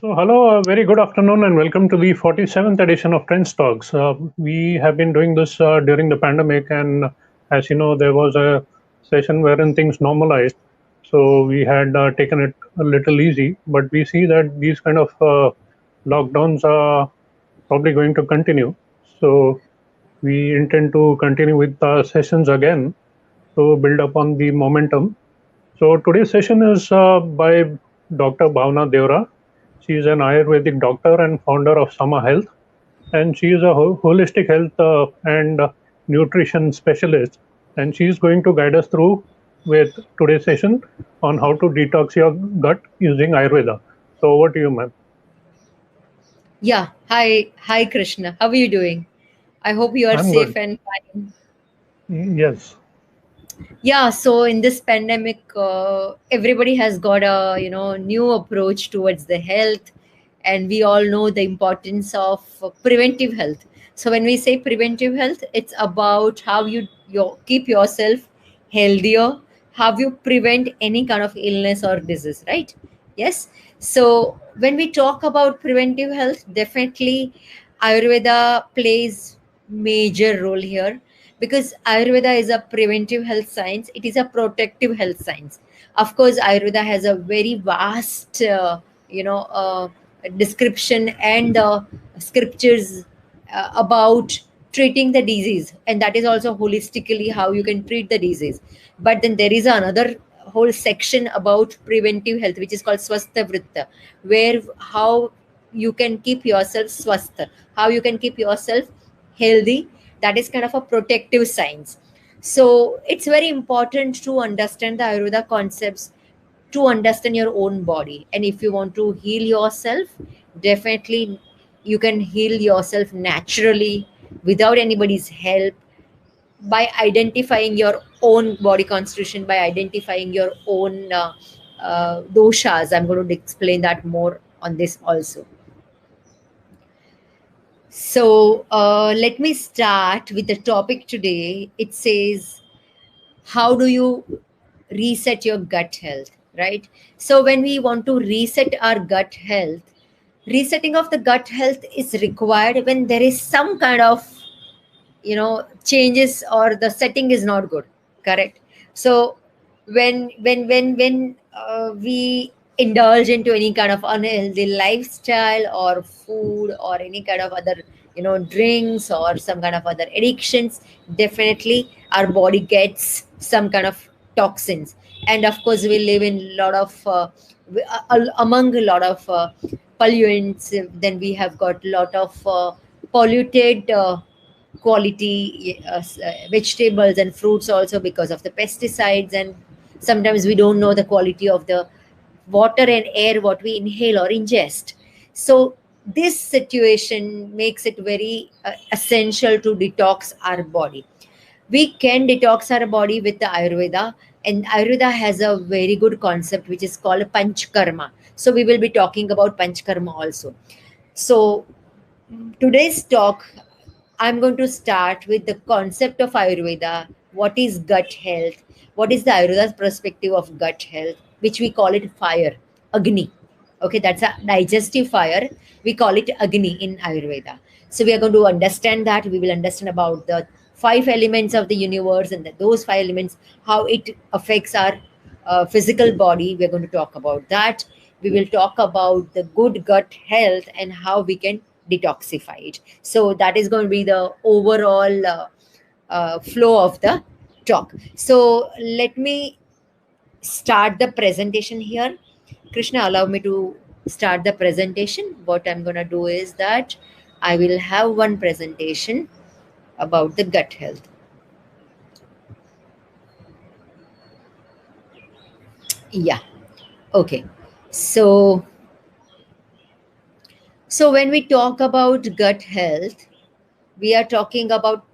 So, hello, very good afternoon, and welcome to the 47th edition of Trends Talks. We have been doing this during the pandemic, and as you know, there was a session wherein things normalized. So, we had taken it a little easy, but we see that these kind of lockdowns are probably going to continue. So, we intend to continue with sessions again to build upon the momentum. So today's session is by Dr. Bhavna Devra. She is an Ayurvedic doctor and founder of Sama Health, and she is a holistic health and nutrition specialist. And she is going to guide us through with today's session on how to detox your gut using Ayurveda. So over to you, ma'am. Yeah. Hi, Krishna. How are you doing? I hope you are I'm safe good. and fine. Yes. Yeah. So in this pandemic, everybody has got a new approach towards the health, and we all know the importance of preventive health. So when we say preventive health, it's about how you keep yourself healthier, how you prevent any kind of illness or disease, right? Yes. So when we talk about preventive health, definitely Ayurveda plays major role here because Ayurveda is a preventive health science. It is a protective health science. Of course, Ayurveda has a very vast, description and scriptures about treating the disease, and that is also holistically how you can treat the disease. But then there is another whole section about preventive health, which is called Swastha Vritta, where how you can keep yourself swastha, how you can keep yourself healthy. That is kind of a protective science. So it's very important to understand the Ayurveda concepts, to understand your own body. And if you want to heal yourself, definitely you can heal yourself naturally without anybody's help by identifying your own body constitution, by identifying your own doshas. I'm going to explain that more on this also. So let me start with the topic today. It says, how do you reset your gut health, right? So when we want to reset our gut health, resetting of the gut health is required when there is some kind of changes or the setting is not good, correct? So when we indulge into any kind of unhealthy lifestyle or food or any kind of other drinks or some kind of other addictions, definitely our body gets some kind of toxins. And of course we live in a lot of among a lot of pollutants. Then we have got a lot of polluted quality vegetables and fruits also because of the pesticides. And sometimes we don't know the quality of the water and air what we inhale or ingest. So this situation makes it very essential to detox our body. We can detox our body with the Ayurveda, and Ayurveda has a very good concept which is called Panchkarma. So we will be talking about Panchkarma also. So today's talk, I'm going to start with the concept of Ayurveda. What is gut health? What is the Ayurveda's perspective of gut health, which we call it fire, Agni. Okay, that's a digestive fire. We call it Agni in Ayurveda. So we are going to understand that. We will understand about the five elements of the universe and those five elements, how it affects our physical body. We're going to talk about that. We will talk about the good gut health and how we can detoxify it. So that is going to be the overall flow of the talk. So let me start the presentation here. Krishna, allow me to start the presentation. What I'm going to do is that I will have one presentation about the gut health. Yeah. Okay. So when we talk about gut health, we are talking about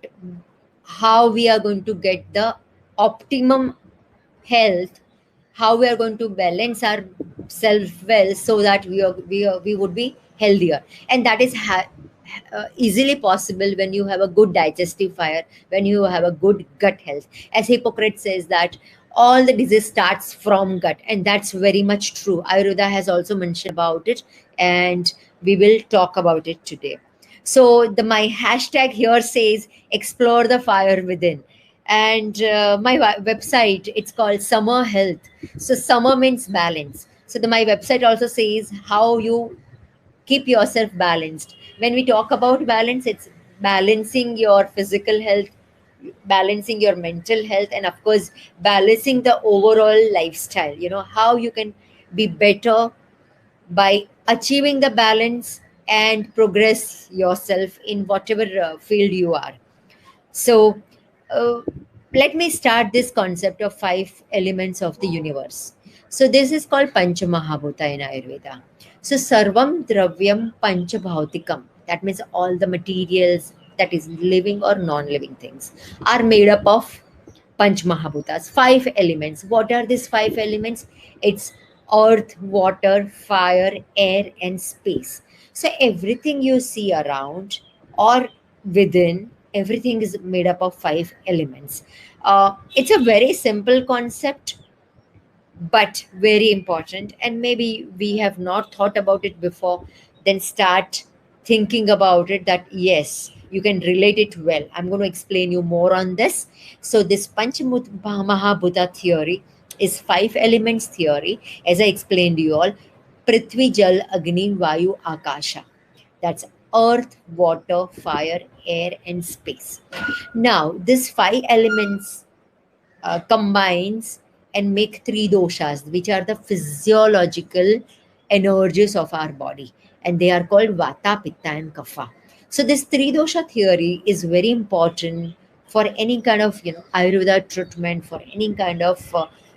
how we are going to get the optimum health, how we are going to balance our self well so that we would be healthier. And that is easily possible when you have a good digestive fire, when you have a good gut health. As Hippocrates says that all the disease starts from gut, and that's very much true. Ayurveda has also mentioned about it and we will talk about it today. So my hashtag here says explore the fire within, and my website, it's called Summer Health. So summer means balance. So my website also says how you keep yourself balanced. When we talk about balance, it's balancing your physical health, balancing your mental health, and of course balancing the overall lifestyle. How you can be better by achieving the balance and progress yourself in whatever field you are. So, uh, let me start this concept of five elements of the universe. So, this is called Panchamahabhuta in Ayurveda. So, Sarvam Dravyam Panchabhautikam. That means all the materials, that is living or non-living things, are made up of Panch Mahabhutas, five elements. What are these five elements? It's earth, water, fire, air, and space. So everything you see around or within, everything is made up of five elements. It's a very simple concept, but very important, and maybe we have not thought about it before. Then start thinking about it, that yes, you can relate it well. I'm going to explain you more on this. So this Mahabhuta theory is five elements theory, as I explained to you all: Prithvi, Jal, Agni, Vayu, Akasha. That's earth, water, fire, air, and space. Now these five elements combines and make three doshas, which are the physiological energies of our body, and they are called Vata, Pitta, and Kapha. So this three dosha theory is very important for any kind of Ayurveda treatment, for any kind of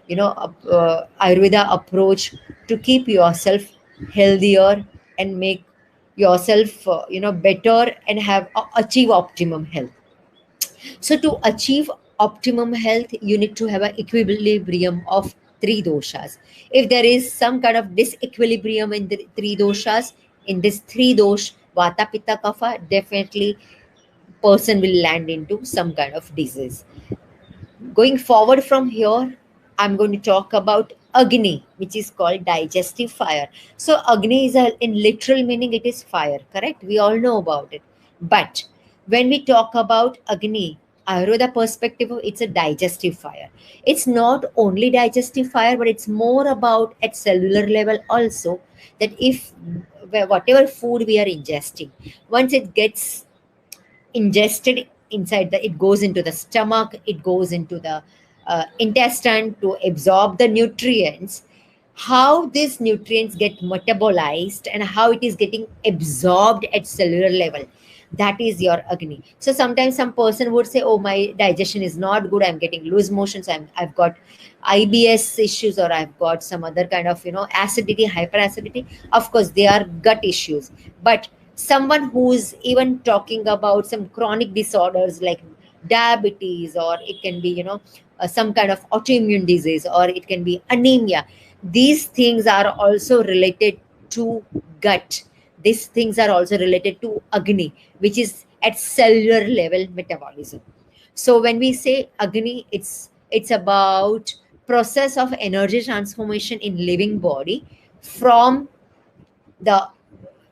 Ayurveda approach to keep yourself healthier and make yourself better and have achieve optimum health. So to achieve optimum health, you need to have an equilibrium of three doshas. If there is some kind of disequilibrium in the three doshas, in this three dosh, Vata, Pitta, Kapha, definitely person will land into some kind of disease. Going forward from here, I'm going to talk about Agni, which is called digestive fire. So Agni is in literal meaning, it is fire, correct? We all know about it. But when we talk about Agni, Ayurveda perspective, it's a digestive fire. It's not only digestive fire, but it's more about at cellular level also. That if whatever food we are ingesting, once it gets ingested inside it goes into the stomach, it goes into the intestine to absorb the nutrients. How these nutrients get metabolized and how it is getting absorbed at cellular level, that is your Agni. So sometimes some person would say, oh, my digestion is not good, I'm getting loose motions, I've got IBS issues, or I've got some other kind of acidity, hyperacidity. Of course they are gut issues. But someone who's even talking about some chronic disorders like diabetes, or it can be some kind of autoimmune disease, or it can be anemia, these things are also related to gut. These things are also related to Agni, which is at cellular level metabolism. So when we say Agni, it's about process of energy transformation in living body from the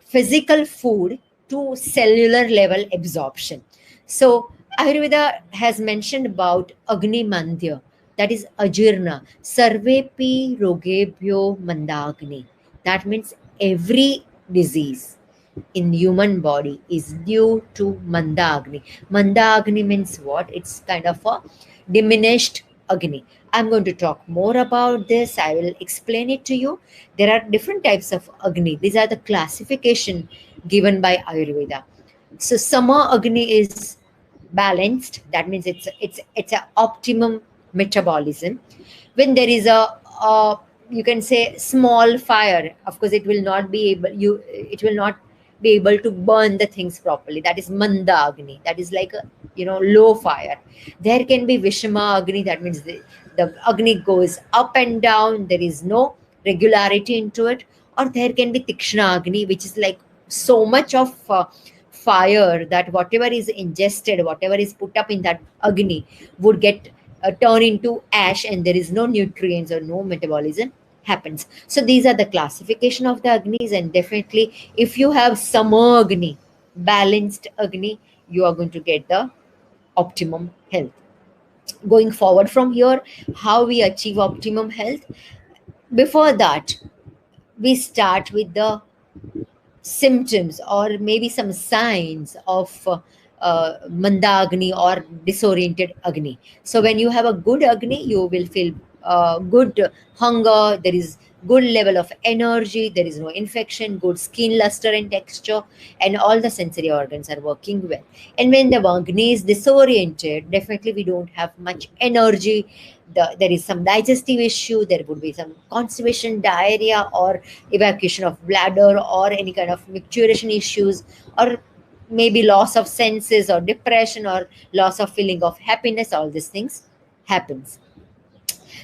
physical food to cellular level absorption. So Ayurveda has mentioned about Agni Mandya, that is Ajirna, Sarvepi Rogebhyo Mandagni. That means every disease in human body is due to Manda Agni. Manda Agni means what? It's kind of a diminished Agni. I'm going to talk more about this. I will explain it to you. There are different types of Agni. These are the classification given by Ayurveda. So Sama Agni is balanced. That means it's a optimum metabolism. When there is a you can say small fire, of course it will not be able to burn the things properly. That is Manda Agni. That is like a low fire. There can be Vishama Agni. That means the Agni goes up and down. There is no regularity into it. Or there can be Tikshna Agni, which is like so much of fire that whatever is ingested, whatever is put up in that Agni would get turn into ash, and there is no nutrients or no metabolism happens. So these are the classification of the Agnis, and definitely if you have Sama Agni, balanced Agni, you are going to get the optimum health. Going forward from here, how we achieve optimum health? Before that, we start with the symptoms or maybe some signs of manda agni or disoriented agni. So when you have a good agni, you will feel good hunger, there is good level of energy, there is no infection, good skin luster and texture, and all the sensory organs are working well. And when the agni is disoriented, definitely we don't have much energy. There is some digestive issue, there would be some constipation, diarrhea, or evacuation of bladder, or any kind of micturition issues, or maybe loss of senses, or depression, or loss of feeling of happiness. All these things happens.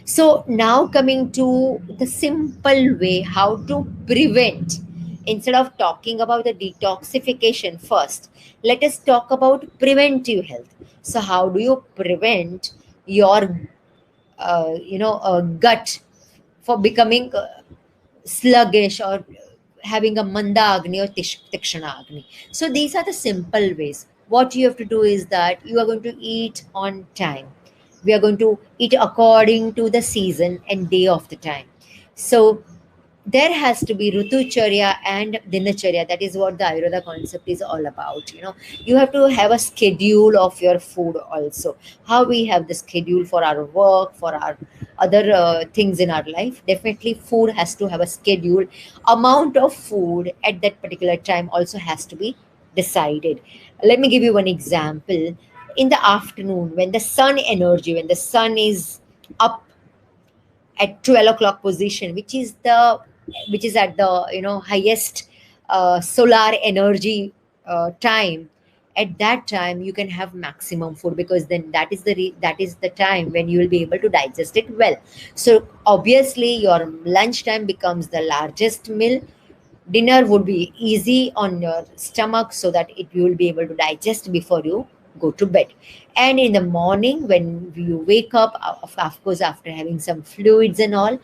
So now coming to the simple way how to prevent, instead of talking about the detoxification first, let us talk about preventive health. So how do you prevent your gut for becoming sluggish, or having a manda agni or tikshana agni? So these are the simple ways. What you have to do is that you are going to eat on time. We are going to eat according to the season and day of the time. So there has to be rutucharya and dinacharya. That is what the Ayurveda concept is all about. You have to have a schedule of your food also. How we have the schedule for our work, for our other things in our life. Definitely, food has to have a schedule. Amount of food at that particular time also has to be decided. Let me give you one example. In the afternoon, when the sun energy, when the sun is up at 12 o'clock position, which is at the highest solar energy time, at that time you can have maximum food, because then that is the time when you will be able to digest it well. So obviously your lunch time becomes the largest meal. Dinner would be easy on your stomach, so that you will be able to digest before you go to bed. And in the morning, when you wake up, of course after having some fluids and all,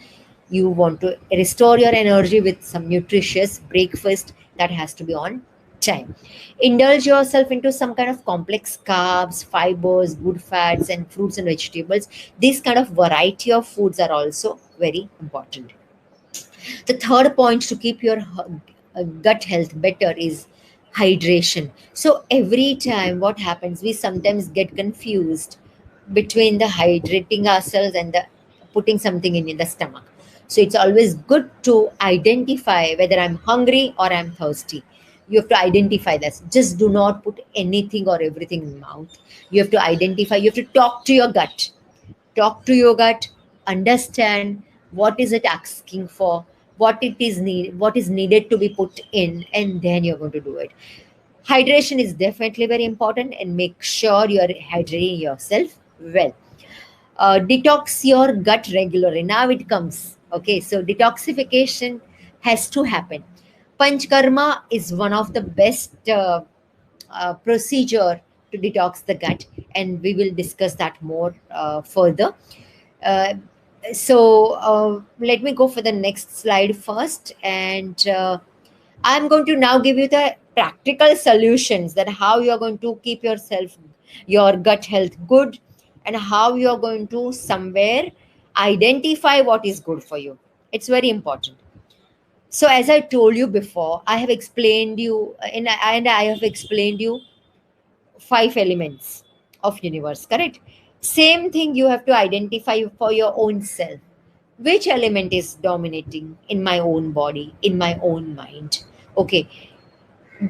you want to restore your energy with some nutritious breakfast that has to be on time. Indulge yourself into some kind of complex carbs, fibers, good fats, and fruits and vegetables. This kind of variety of foods are also very important. The third point to keep your gut health better is hydration. So every time, what happens, we sometimes get confused between the hydrating ourselves and the putting something in the stomach. So it's always good to identify whether I'm hungry or I'm thirsty. You have to identify this. Just do not put anything or everything in mouth. You have to identify. You have to talk to your gut. Talk to your gut, understand what is it asking for, what is needed to be put in, and then you're going to do it. Hydration is definitely very important, and make sure you are hydrating yourself well. Detox your gut regularly. Now it comes. Okay, so detoxification has to happen. Panchkarma is one of the best procedure to detox the gut, and we will discuss that more further. Uh, Let me go for the next slide first, and I'm going to now give you the practical solutions, that how you are going to keep your gut health good, and how you are going to somewhere identify what is good for you. It's very important. So as I told you before, I have explained you, and I have explained you five elements of universe, correct? Same thing you have to identify for your own self. Which element is dominating in my own body, in my own mind? Okay,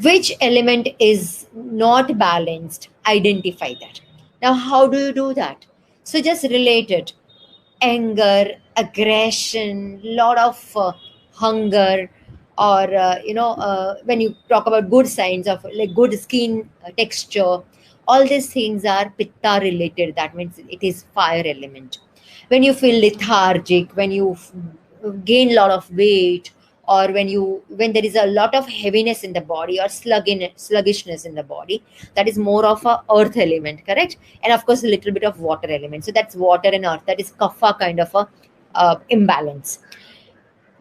which element is not balanced? Identify that. Now how do you do that? So just relate it. Anger, aggression, lot of hunger, or when you talk about good signs of like good skin texture, all these things are pitta related. That means it is fire element. When you feel lethargic, when you gain a lot of weight, or when there is a lot of heaviness in the body, or sluggishness in the body, that is more of a earth element, correct? And of course a little bit of water element. So that's water and earth, that is kapha kind of a imbalance.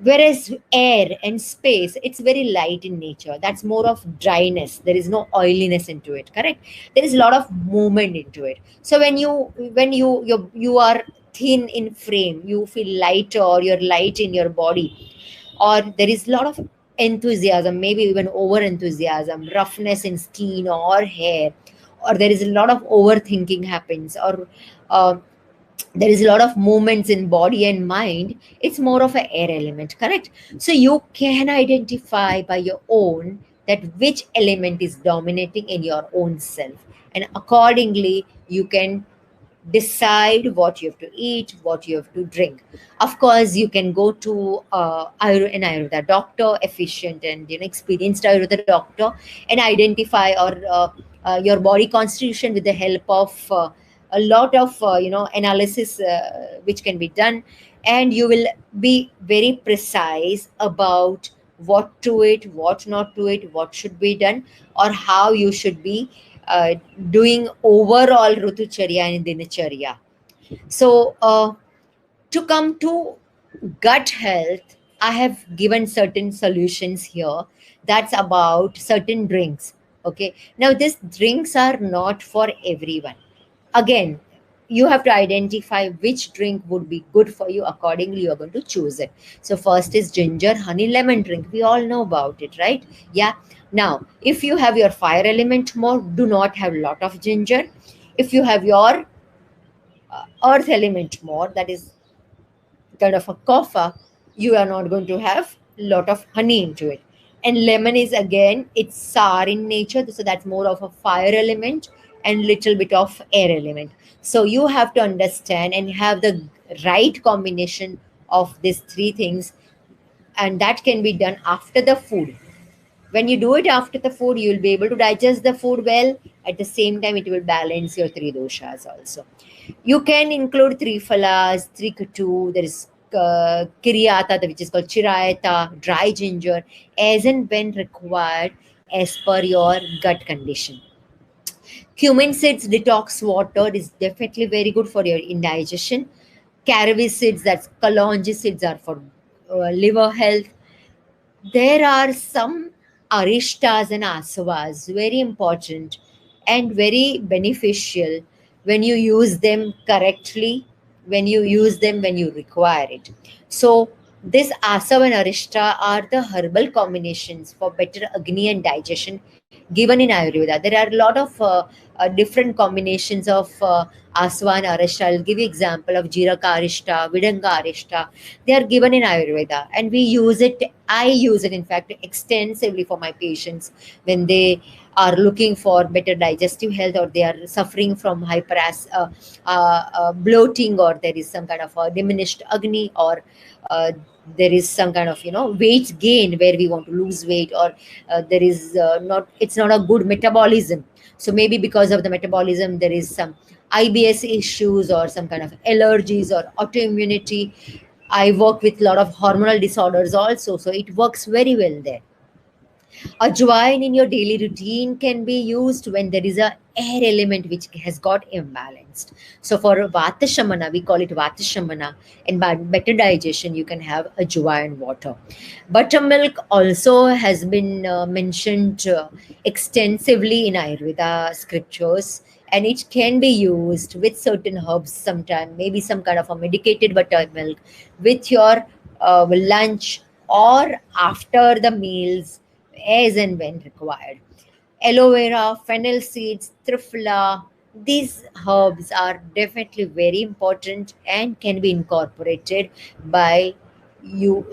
Whereas air and space, it's very light in nature. That's more of dryness. There is no oiliness into it. Correct. There is a lot of movement into it. So when you are thin in frame, you feel lighter, or you're light in your body, or there is a lot of enthusiasm, maybe even over enthusiasm, roughness in skin or hair, or there is a lot of overthinking happens, or uh, there is a lot of movements in body and mind. It's more of an air element, correct? So you can identify by your own that which element is dominating in your own self, and accordingly you can decide what you have to eat, what you have to drink. Of course, you can go to an Ayurveda doctor, efficient and experienced Ayurveda doctor, and identify your body constitution with the help of a lot of analysis which can be done, and you will be very precise about what to eat, what not to eat, what should be done, or how you should be uh, doing overall Rutucharya and Dinacharya. So, to come to gut health, I have given certain solutions here. That's about certain drinks. Okay. Now, these drinks are not for everyone. Again, you have to identify which drink would be good for you. Accordingly, you're going to choose it. So, first is ginger, honey, lemon drink. We all know about it, right? Yeah. Now, if you have your fire element more, do not have a lot of ginger. If you have your earth element more, that is kind of a kapha, you are not going to have a lot of honey into it. And lemon is again, it's sour in nature, so that's more of a fire element and little bit of air element. So you have to understand and have the right combination of these three things, and that can be done after the food. When you do it after the food, you will be able to digest the food well. At the same time, it will balance your three doshas also. You can include three phalas, three katu, there is kiryata, which is called chirayata, dry ginger, as and when required as per your gut condition. Cumin seeds detox water is definitely very good for your indigestion. Caraway seeds, that's kalonji seeds, are for liver health. There are some arishtas and asavas, very important and very beneficial when you use them correctly, when you use them when you require it. So, this asav and arishta are the herbal combinations for better agni and digestion given in Ayurveda. There are a lot of different combinations of asva and arishta. I'll give you example of jiraka arishta, vidanga arishta. They are given in Ayurveda, and we use it. I use it, in fact, extensively for my patients when they are looking for better digestive health, or they are suffering from bloating, or there is some kind of a diminished agni, or there is some kind of weight gain where we want to lose weight, or there is not it's not a good metabolism. So maybe because of the metabolism there is some IBS issues or some kind of allergies or autoimmunity. I work with a lot of hormonal disorders also, so it works very well there. Ajwain in your daily routine can be used when there is a air element which has got imbalanced. So for Vata Shamana, we call it Vata Shamana, and by better digestion, you can have ajwain water. Buttermilk also has been mentioned extensively in Ayurveda scriptures, and it can be used with certain herbs sometime, maybe some kind of a medicated buttermilk with your lunch or after the meals as and when required. Aloe vera, fennel seeds, triphala, these herbs are definitely very important and can be incorporated by you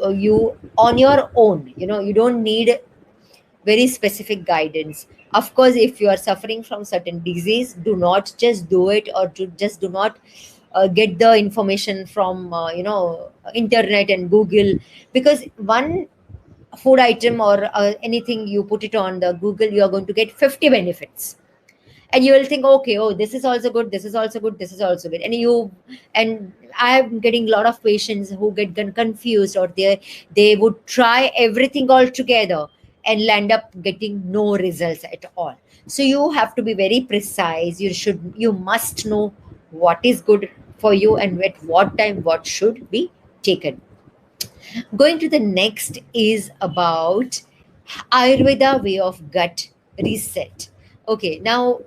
on your own. You don't need very specific guidance. Of course, if you are suffering from certain disease, do not just do it, or just do not get the information from internet and Google, because one food item or anything you put it on the Google, you are going to get 50 benefits, and you will think, okay, oh, this is also good, this is also good, this is also good, and I'm getting a lot of patients who get confused, or they would try everything all together and land up getting no results at all. So you have to be very precise. You must know what is good for you and at what time what should be taken. Going to the next is about Ayurveda way of gut reset. Okay, now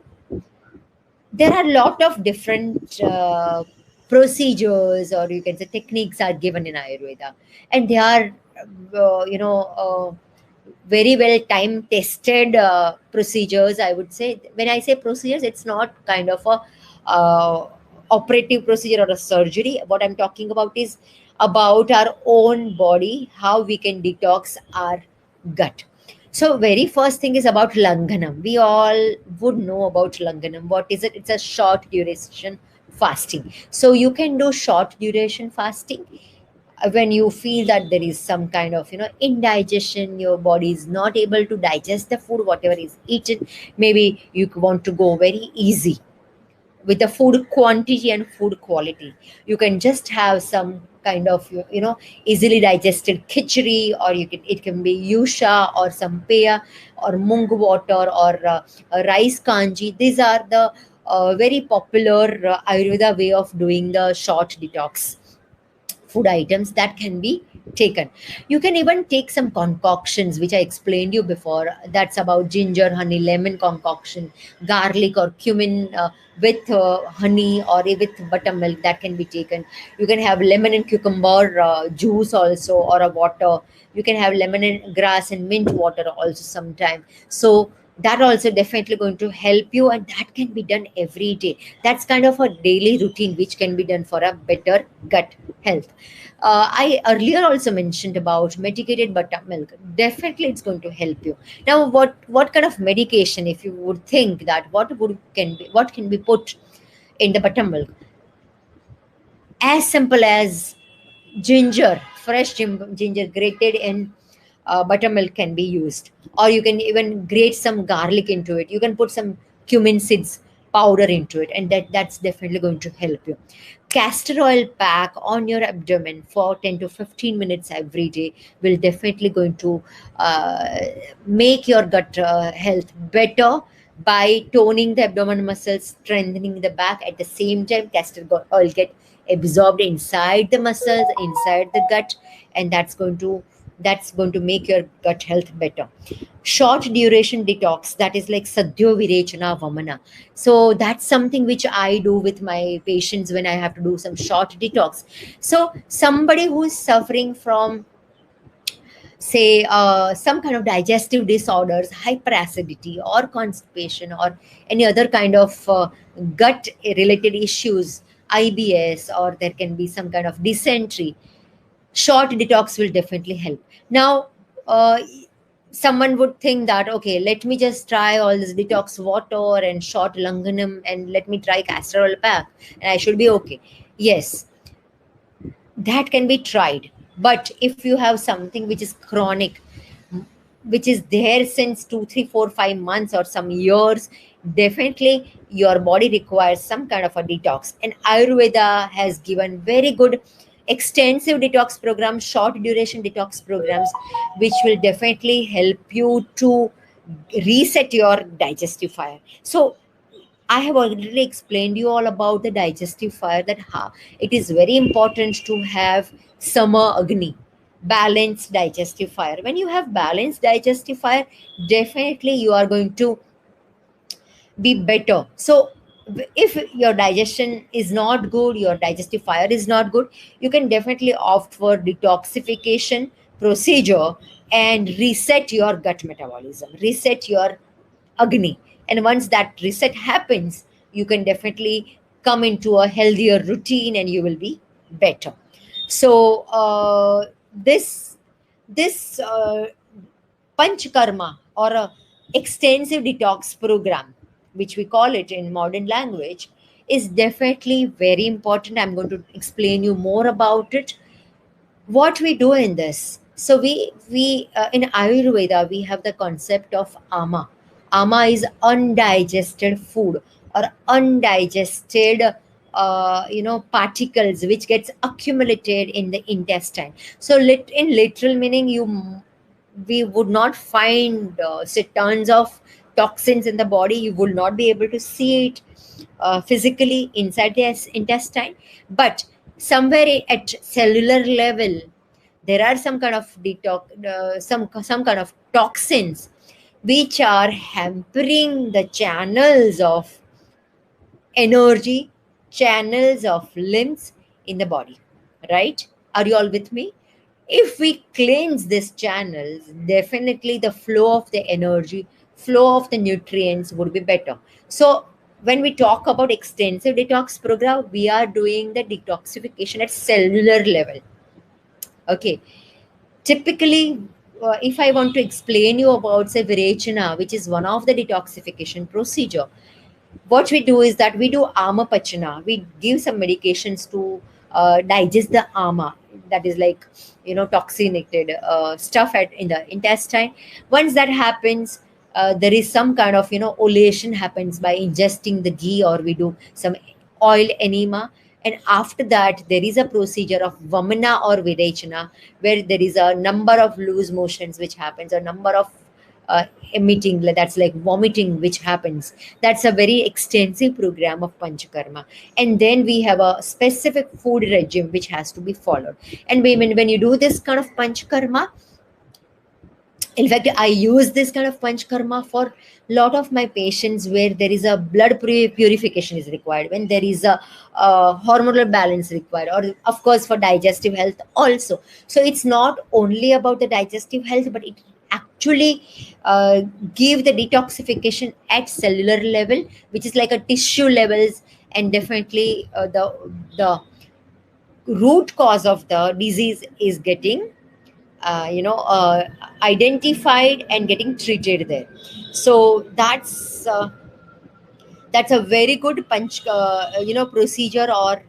there are a lot of different procedures, or you can say techniques, are given in Ayurveda, and they are, very well time tested procedures. I would say, when I say procedures, it's not kind of a operative procedure or a surgery. What I'm talking about is about our own body, how we can detox our gut. So very first thing is about Langanam. We all would know about Langanam. What is it? It's a short duration fasting. So you can do short duration fasting when you feel that there is some kind of indigestion, your body is not able to digest the food whatever is eaten. Maybe you want to go very easy with the food quantity and food quality. You can just have some kind of easily digested khichdi, or it can be yusha or some peya or mung water or rice kanji. These are the very popular Ayurveda way of doing the short detox food items that can be taken. You can even take some concoctions, which I explained you before. That's about ginger, honey, lemon concoction, garlic or cumin with honey or with buttermilk, that can be taken. You can have lemon and cucumber juice also, or a water. You can have lemon and grass and mint water also sometime. So that also definitely going to help you, and that can be done every day. That's kind of a daily routine which can be done for a better gut health. I earlier also mentioned about medicated buttermilk. Definitely, it's going to help you. Now, what kind of medication, if you would think that what can be put in the buttermilk? As simple as ginger, fresh ginger grated in buttermilk can be used, or you can even grate some garlic into it. You can put some cumin seeds powder into it, and that's definitely going to help you. Castor oil pack on your abdomen for 10 to 15 minutes every day will definitely going to uh, make your gut health better by toning the abdomen muscles, strengthening the back. At the same time, oil get absorbed inside the muscles, inside the gut, and that's going to make your gut health better. Short duration detox, that is like sadhyo virechana vamana. So that's something which I do with my patients when I have to do some short detox. So somebody who is suffering from, say, some kind of digestive disorders, hyperacidity or constipation or any other kind of gut related issues, IBS, or there can be some kind of dysentery, short detox will definitely help. Now, someone would think that, okay, let me just try all this detox water and short langanam, and let me try castor oil pack, and I should be okay. Yes, that can be tried. But if you have something which is chronic, which is there since 2, 3, 4, 5 months or some years, definitely your body requires some kind of a detox. And Ayurveda has given very good extensive detox programs, short duration detox programs, which will definitely help you to reset your digestive fire. So I have already explained you all about the digestive fire, that how it is very important to have summer agni, balanced digestive fire. When you have balanced digestive fire, definitely you are going to be better. So if your digestion is not good, your digestive fire is not good, you can definitely opt for detoxification procedure and reset your gut metabolism, reset your agni. And once that reset happens, you can definitely come into a healthier routine and you will be better. So this panchkarma, or a extensive detox program, which we call it in modern language, is definitely very important. I'm going to explain you more about it. What we do in this, so we in Ayurveda we have the concept of ama. Ama is undigested food, or undigested particles which gets accumulated in the intestine. So in literal meaning, we would not find say tons of toxins in the body. You will not be able to see it physically inside the intestine, but somewhere at cellular level, there are some kind of some kind of toxins which are hampering the channels of energy, channels of limbs in the body, right? Are you all with me? If we cleanse these channels, definitely the flow of the energy, flow of the nutrients would be better. So when we talk about extensive detox program, we are doing the detoxification at cellular level. Okay. Typically, if I want to explain you about say Virechana, which is one of the detoxification procedure, what we do is that we do ama pachana. We give some medications to digest the ama, that is like, toxinated stuff in the intestine. Once that happens, there is some kind of olation happens by ingesting the ghee, or we do some oil enema. And after that, there is a procedure of vamana or virechana, where there is a number of loose motions which happens, a number of uh, emitting, that's like vomiting, which happens. That's a very extensive program of panchakarma. And then we have a specific food regime which has to be followed. And when you do this kind of panchakarma, in fact, I use this kind of panchakarma for lot of my patients where there is a blood purification is required, when there is a hormonal balance required, or of course for digestive health also. So it's not only about the digestive health, but it actually uh, give the detoxification at cellular level, which is like a tissue levels. And definitely the root cause of the disease is getting identified and getting treated there. So that's a very good procedure, or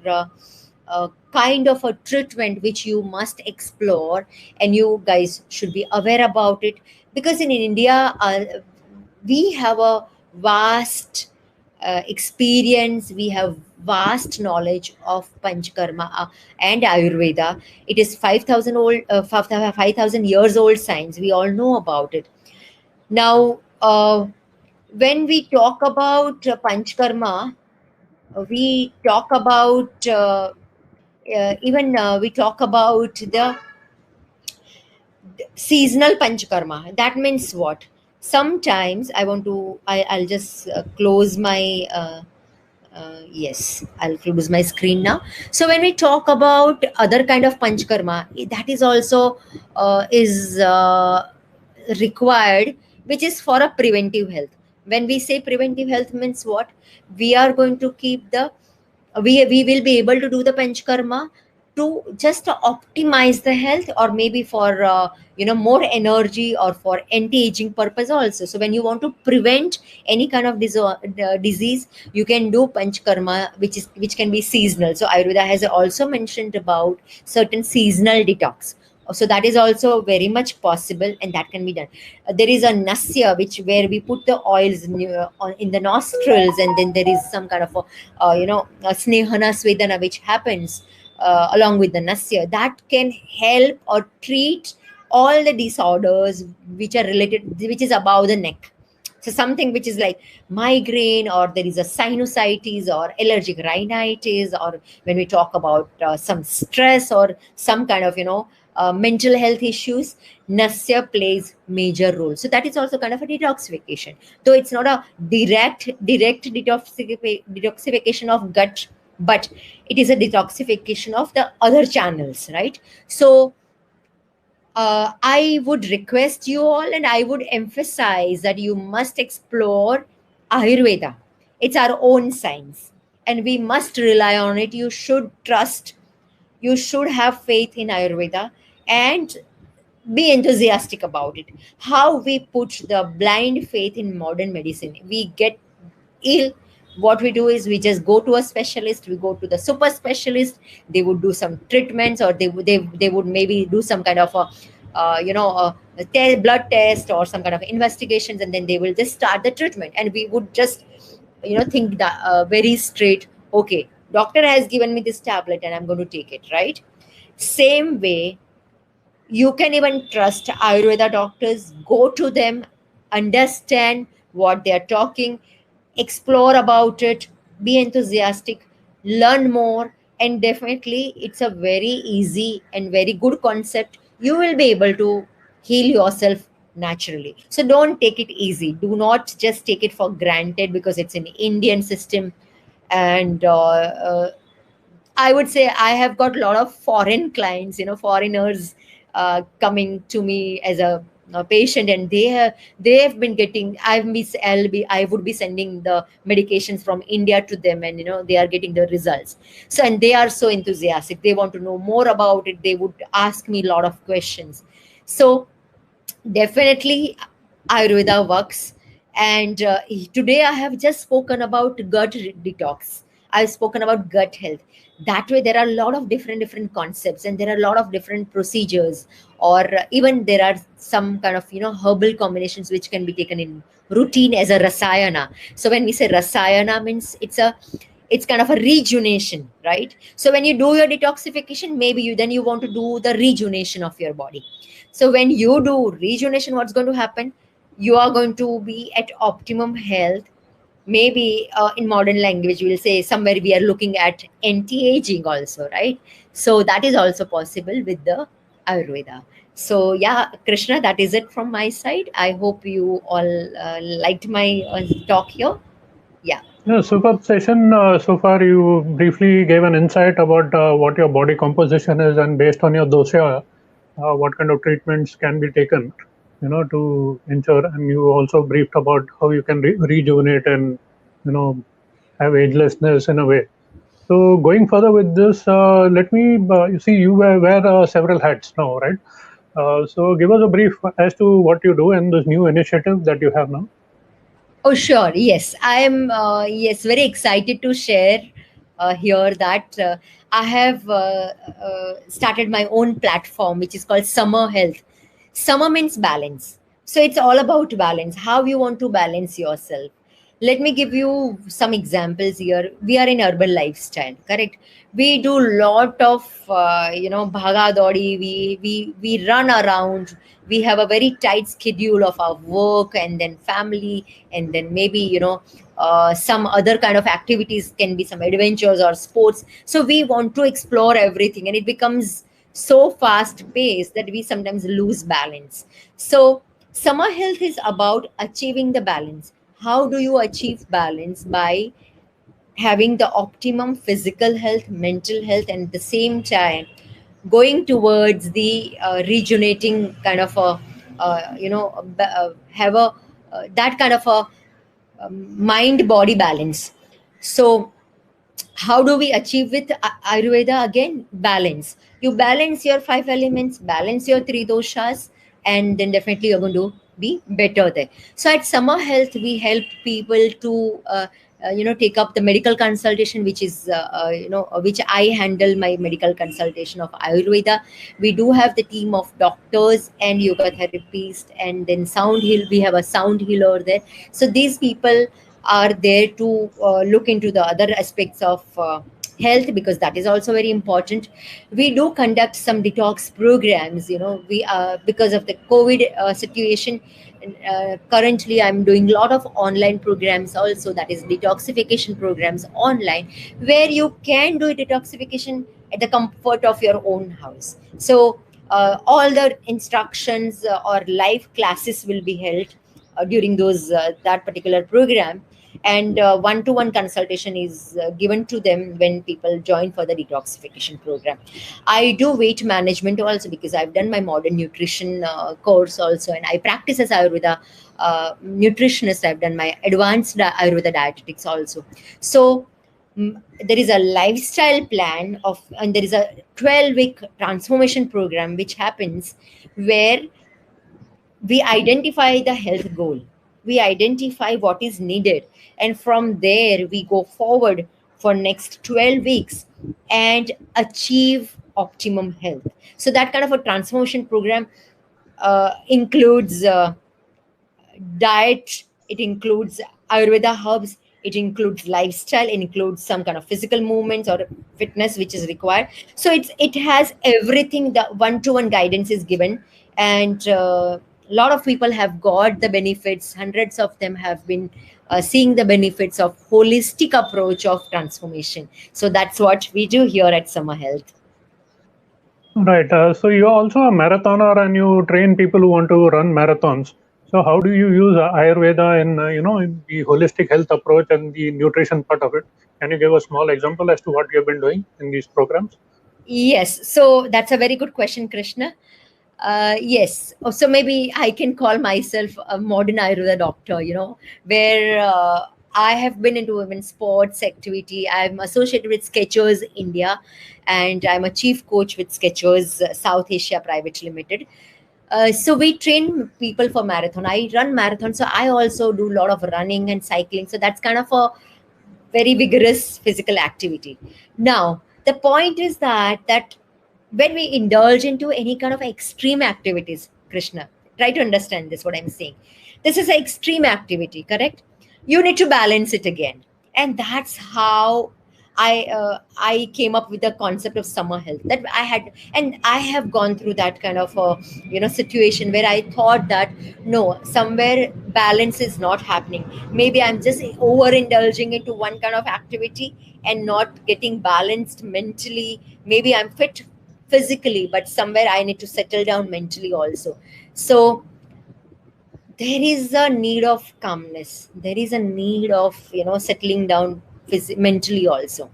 kind of a treatment which you must explore, and you guys should be aware about it. Because in India, we have a vast experience, we have vast knowledge of panchakarma and ayurveda. It is 5,000 years old science, we all know about it. Now, when we talk about panchakarma, we talk about even we talk about the seasonal panchakarma. That means what? Sometimes I'll just close my yes, I'll close my screen now. So when we talk about other kind of panchakarma, that is also is required, which is for a preventive health. When we say preventive health, means what? We are going to keep the we will be able to do the panchakarma to just to optimize the health, or maybe for more energy, or for anti-aging purpose also. So when you want to prevent any kind of disease, you can do panchakarma, which can be seasonal. So Ayurveda has also mentioned about certain seasonal detox. So that is also very much possible, and that can be done. There is a nasya, which where we put the oils in the nostrils, and then there is some kind of a snehana svedana which happens along with the nasya, that can help or treat all the disorders which are related, which is above the neck. So something which is like migraine, or there is a sinusitis, or allergic rhinitis, or when we talk about some stress, or some kind of mental health issues, nasya plays major role. So that is also kind of a detoxification, though it's not a direct detoxification of gut, but it is a detoxification of the other channels, right? So I would request you all, and I would emphasize that you must explore Ayurveda. It's our own science, and we must rely on it. You should trust, you should have faith in Ayurveda, and be enthusiastic about it. How we put the blind faith in modern medicine, we get ill. What we do is we just go to a specialist, we go to the super specialist, they would do some treatments, or they would maybe do some kind of a blood test, or some kind of investigations, and then they will just start the treatment, and we would just think that very straight, okay, doctor has given me this tablet and I'm going to take it, right? Same way, you can even trust Ayurveda doctors. Go to them, understand what they are talking, explore about it, be enthusiastic, learn more. And definitely it's a very easy and very good concept you will be able to heal yourself naturally. So don't take it easy. Do not just take it for granted because it's an Indian system. And I would say I have got a lot of foreign clients, foreigners coming to me as a patient, and they have been getting. I would be sending the medications from India to them, and they are getting the results. So, and they are so enthusiastic. They want to know more about it. They would ask me a lot of questions. So definitely, Ayurveda works. And today I have just spoken about detox. I've spoken about gut health. That way, there are a lot of different concepts, and there are a lot of different procedures, or even there are some kind of herbal combinations which can be taken in routine as a rasayana. So when we say rasayana, means it's kind of a rejuvenation, right? So when you do your detoxification, maybe you want to do the rejuvenation of your body. So when you do rejuvenation, what's going to happen? You are going to be at optimum health. Maybe in modern language, we will say somewhere we are looking at anti-aging also, right? So that is also possible with the Ayurveda. So yeah, Krishna, that is it from my side. I hope you all liked my talk here. Yeah. Yeah, superb session. So far, you briefly gave an insight about what your body composition is, and based on your dosha, what kind of treatments can be taken, to ensure. And you also briefed about how you can rejuvenate and, you know, have agelessness in a way. So, going further with this, let me. You see, you wear several hats now, right? So, give us a brief as to what you do and this new initiative that you have now. Oh, sure. Yes, I am. Yes, very excited to share here that I have started my own platform, which is called Summer Health. Summer means balance. So it's all about balance. How you want to balance yourself. Let me give you some examples here. We are in urban lifestyle, correct? We do lot of bhaga dodi. We run around. We have a very tight schedule of our work and then family, and then maybe some other kind of activities, can be some adventures or sports. So we want to explore everything, and it becomes so fast paced that we sometimes lose balance. So summer health is about achieving the balance. How do you achieve balance? By having the optimum physical health, mental health, and at the same time going towards the rejuvenating kind of a have a that kind of a mind body balance. So how do we achieve with Ayurveda? Again, balance. You balance your five elements, balance your three doshas, and then definitely you're going to be better there. So at Summer Health, we help people to take up the medical consultation, which is which I handle my medical consultation of Ayurveda. We do have the team of doctors and yoga therapists, and then sound heal. We have a sound healer there. So these people are there to look into the other aspects of health, because that is also very important. We do conduct some detox programs. We because of the COVID situation, currently I'm doing a lot of online programs also, that is detoxification programs online, where you can do detoxification at the comfort of your own house. So all the instructions or live classes will be held during those that particular program, and one-to-one consultation is given to them when people join for the detoxification program. I do weight management also, because I've done my modern nutrition course also, and I practice as Ayurveda nutritionist. I've done my advanced Ayurveda dietetics also. So there is a lifestyle plan of, and there is a 12-week transformation program which happens, where we identify the health goal, we identify what is needed, and from there we go forward for next 12 weeks and achieve optimum health. So that kind of a transformation program includes diet, it includes Ayurveda herbs, it includes lifestyle, it includes some kind of physical movements or fitness which is required. So it has everything. The one-to-one guidance is given, and a lot of people have got the benefits. Hundreds of them have been seeing the benefits of holistic approach of transformation. So that's what we do here at Summer Health. Right. So you're also a marathoner, and you train people who want to run marathons. So how do you use Ayurveda in in the holistic health approach and the nutrition part of it? Can you give a small example as to what you have been doing in these programs? Yes, so that's a very good question, Krishna. Yes, so maybe I can call myself a modern Ayurveda doctor, where I have been into women's sports activity. I'm associated with Skechers India, and I'm a chief coach with Skechers South Asia Private Limited. So we train people for marathon. I run marathon, so I also do a lot of running and cycling. So that's kind of a very vigorous physical activity. Now, the point is that when we indulge into any kind of extreme activities, Krishna, try to understand this, what I'm saying. This is an extreme activity, correct? You need to balance it again. And that's how I came up with the concept of summer health that I had, and I have gone through that kind of situation where I thought that no, somewhere balance is not happening. Maybe I'm just overindulging into one kind of activity and not getting balanced mentally. Maybe I'm fit physically, but somewhere I need to settle down mentally also. So there is a need of calmness, there is a need of settling down mentally also.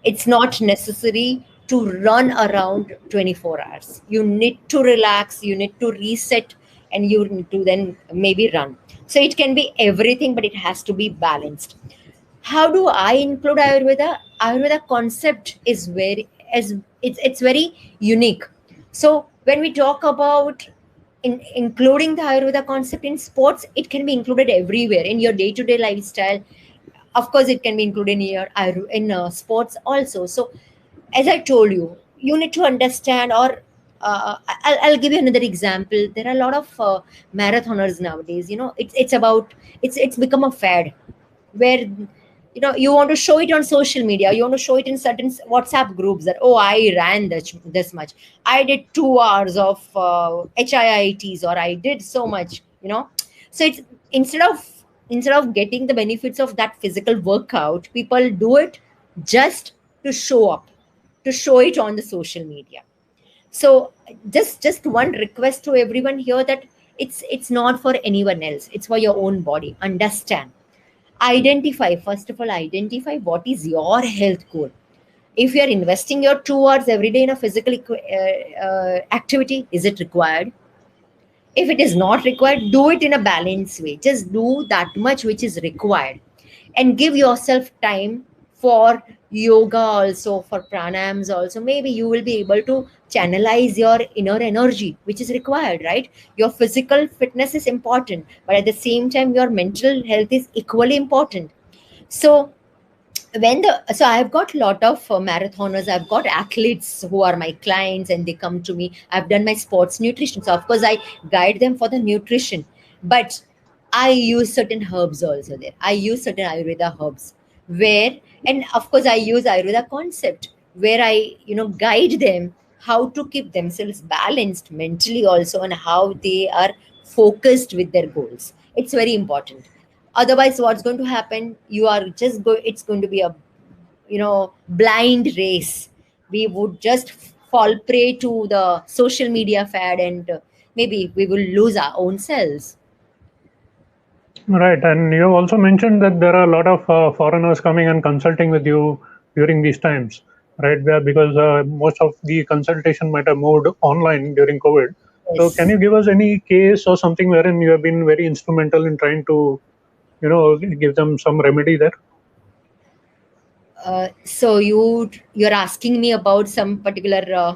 It's not necessary to run around 24 hours. You need to relax, you need to reset, and you need to then maybe run. So it can be everything, but it has to be balanced. How do I include Ayurveda? Ayurveda concept is very, as it's very unique. So when we talk about including the Ayurveda concept in sports, it can be included everywhere in your day-to-day lifestyle. Of course, it can be included in your sports also. So as I told you, you need to understand, or I'll give you another example. There are a lot of marathoners nowadays. It's about, it's become a fad where you want to show it on social media, you want to show it in certain WhatsApp groups that, oh, I ran this much, I did 2 hours of HIITs, or I did so much. So it's, instead of getting the benefits of that physical workout, people do it just to show up, to show it on the social media. So just one request to everyone here, that it's not for anyone else, it's for your own body. Understand, identify, first of all, identify what is your health goal. If you are investing your 2 hours every day in a physical activity, is it required? If it is not required, do it in a balanced way, just do that much which is required, and give yourself time for yoga also, for pranayams also. Maybe you will be able to channelize your inner energy which is required, right? Your physical fitness is important, but at the same time your mental health is equally important. So I've got a lot of marathoners, I've got athletes who are my clients, and they come to me. I've done my sports nutrition, so of course I guide them for the nutrition, but I use certain herbs also there. I use certain Ayurveda herbs, where, and of course I use Ayurveda concept, where I guide them how to keep themselves balanced mentally also, and how they are focused with their goals. It's very important. Otherwise, what's going to happen, you are just go it's going to be a blind race. We would just fall prey to the social media fad, and maybe we will lose our own selves. Right, and you also mentioned that there are a lot of foreigners coming and consulting with you during these times, right? Because most of the consultation might have moved online during COVID. So, can Yes. you give us any case or something wherein you have been very instrumental in trying to, give them some remedy there? So you're asking me about some particular uh,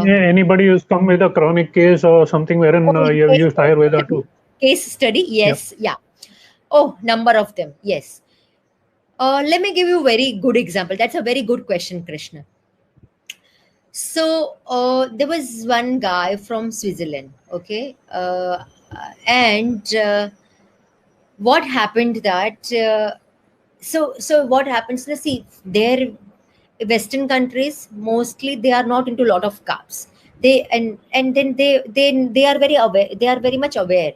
Yeah, anybody who's come with a chronic case or something wherein you have case used Ayurveda study? too? Case study, Yeah. yes, yeah. Oh, number of them, yes. Let me give you a very good example. That's a very good question, Krishna. So there was one guy from Switzerland, okay, and what happened that so what happens? Let's see, their Western countries mostly they are not into a lot of carbs. They and then they are very aware. They are very much aware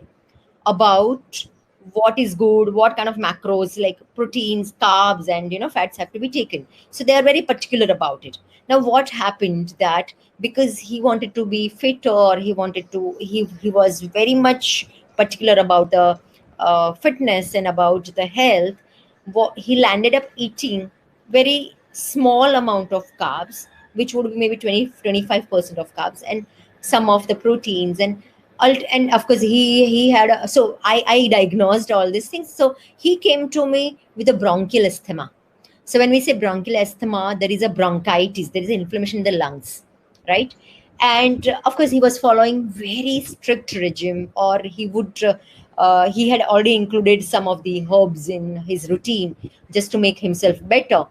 about what is good, what kind of macros like proteins, carbs, and fats have to be taken. So they are very particular about it. Now what happened that because he wanted to be fit, or he was very much particular about the fitness and about the health, he landed up eating very small amount of carbs, which would be maybe 20-25% of carbs, and some of the proteins, and of course he had so I diagnosed all these things. So he came to me with a bronchial asthma. So when we say bronchial asthma, there is a bronchitis, there is an inflammation in the lungs, right? And of course, he was following very strict regime, or he had already included some of the herbs in his routine just to make himself better.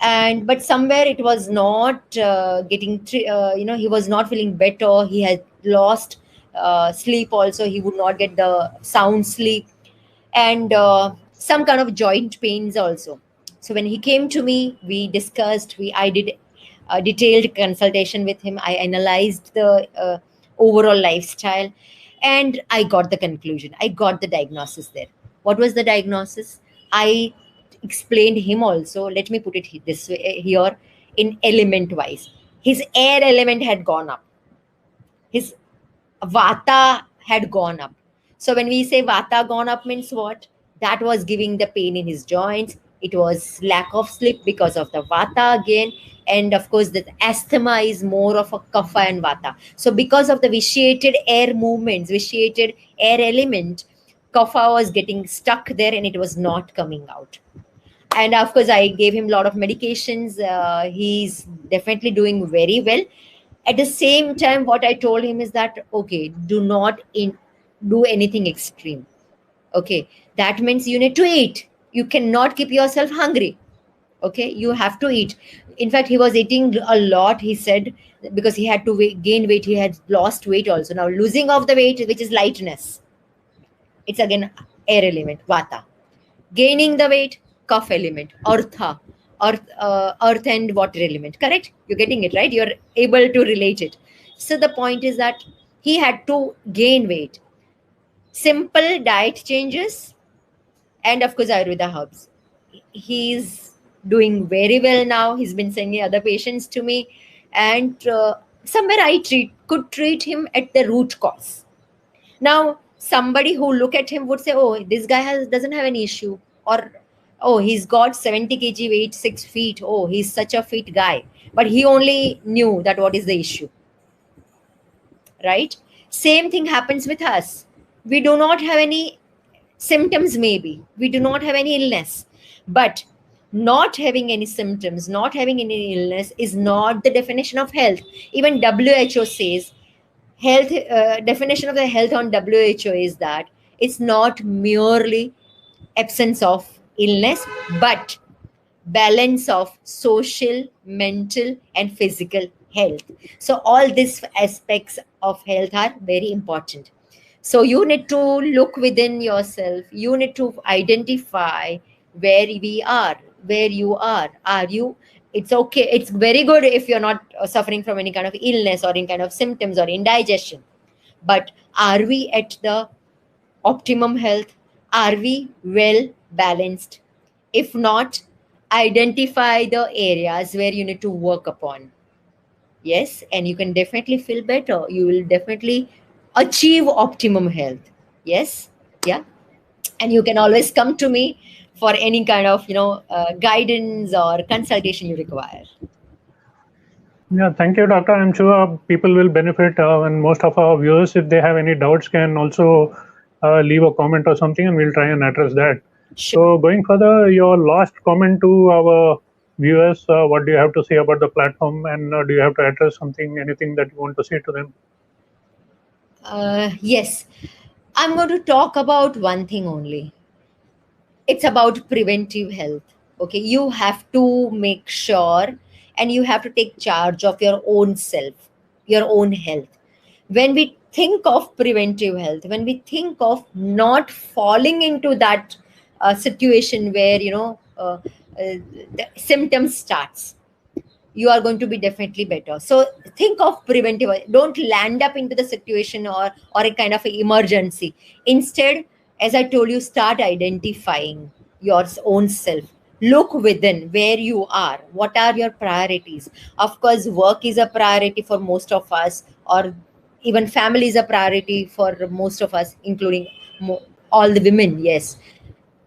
And but somewhere it was not he was not feeling better. He had lost sleep also. He would not get the sound sleep, and some kind of joint pains also. So when he came to me, we discussed. I did a detailed consultation with him. I analyzed the overall lifestyle, and I got the conclusion. I got the diagnosis there. What was the diagnosis? I explained him also. Let me put it this way here, in element wise. His air element had gone up. His vata had gone up. So when we say vata gone up means what? That was giving the pain in his joints. It was lack of sleep because of the vata again. And of course, the asthma is more of a kapha and vata. So because of the vitiated air movements, vitiated air element, kapha was getting stuck there and it was not coming out. And of course, I gave him a lot of medications. He's definitely doing very well. At the same time, what I told him is that okay, do not do anything extreme. Okay, that means you need to eat. You cannot keep yourself hungry. Okay, you have to eat. In fact, he was eating a lot, he said, because he had to gain weight. He had lost weight also. Now losing of the weight, which is lightness, it's again air element, vata. Gaining the weight, kapha element, artha, earth and water element. Correct? You're getting it right. You're able to relate it. So the point is that he had to gain weight. Simple diet changes, and of course Ayurveda herbs. He's doing very well now. He's been sending other patients to me, and somewhere I could treat him at the root cause. Now, somebody who look at him would say, "Oh, this guy doesn't have any issue," or "Oh, he's got 70 kg weight, 6 feet. Oh, he's such a fit guy." But he only knew that what is the issue, right? Same thing happens with us. We do not have any symptoms. Maybe we do not have any illness, but not having any symptoms, not having any illness is not the definition of health. Even WHO says health definition of the health on WHO is that it's not merely absence of illness, but balance of social, mental, and physical health. So all these aspects of health are very important. So you need to look within yourself. You need to identify where we are, where you are. Are you? It's okay. It's very good if you're not suffering from any kind of illness or any kind of symptoms or indigestion. But are we at the optimum health? Are we well balanced? If not, identify the areas where you need to work upon. Yes, and you can definitely feel better. You will definitely achieve optimum health. Yes, yeah. And you can always come to me for any kind of guidance or consultation you require. Yeah, thank you, Doctor. I'm sure people will benefit, and most of our viewers, if they have any doubts, can also leave a comment or something, and we'll try and address that. Sure. So, going further, your last comment to our viewers, what do you have to say about the platform, and do you have to address something, anything that you want to say to them? Yes, I'm going to talk about one thing only. It's about preventive health. Okay, you have to make sure and you have to take charge of your own self, your own health. When we think of preventive health, when we think of not falling into that situation where the symptoms starts, you are going to be definitely better. So think of preventive. Don't land up into the situation or a kind of emergency. Instead, as I told you, start identifying your own self. Look within where you are. What are your priorities? Of course, work is a priority for most of us, or even family is a priority for most of us, including all the women. Yes,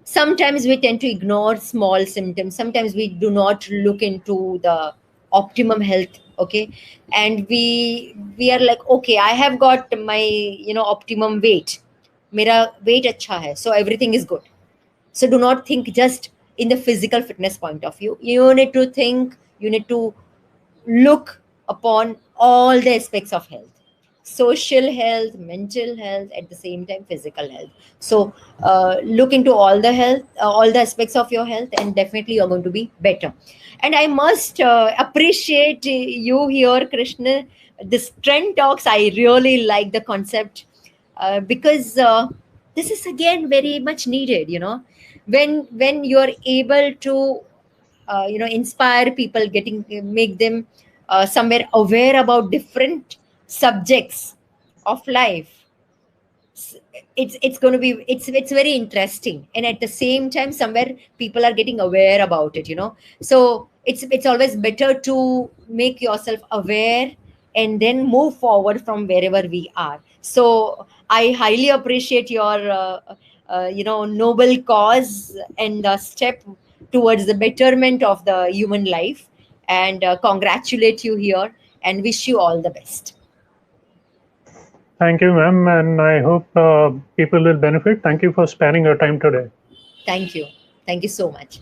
sometimes we tend to ignore small symptoms, sometimes we do not look into the optimum health. Okay, and we are like, okay, I have got my optimum weight, mera weight acha hai, so everything is good. So do not think just in the physical fitness point of view. You need to think, you need to look upon all the aspects of health: social health, mental health, at the same time physical health. So look into all the health, all the aspects of your health, and definitely you're going to be better. And I must appreciate you here, Krishna. This trend talks, I really like the concept, because this is again very much needed, when you're able to inspire people, getting make them somewhere aware about different subjects of life. It's going to be, it's very interesting, and at the same time somewhere people are getting aware about it, so it's always better to make yourself aware and then move forward from wherever we are. So I highly appreciate your noble cause and step towards the betterment of the human life, and congratulate you here and wish you all the best. Thank you, ma'am, and I hope people will benefit. Thank you for sparing your time today. Thank you. Thank you so much.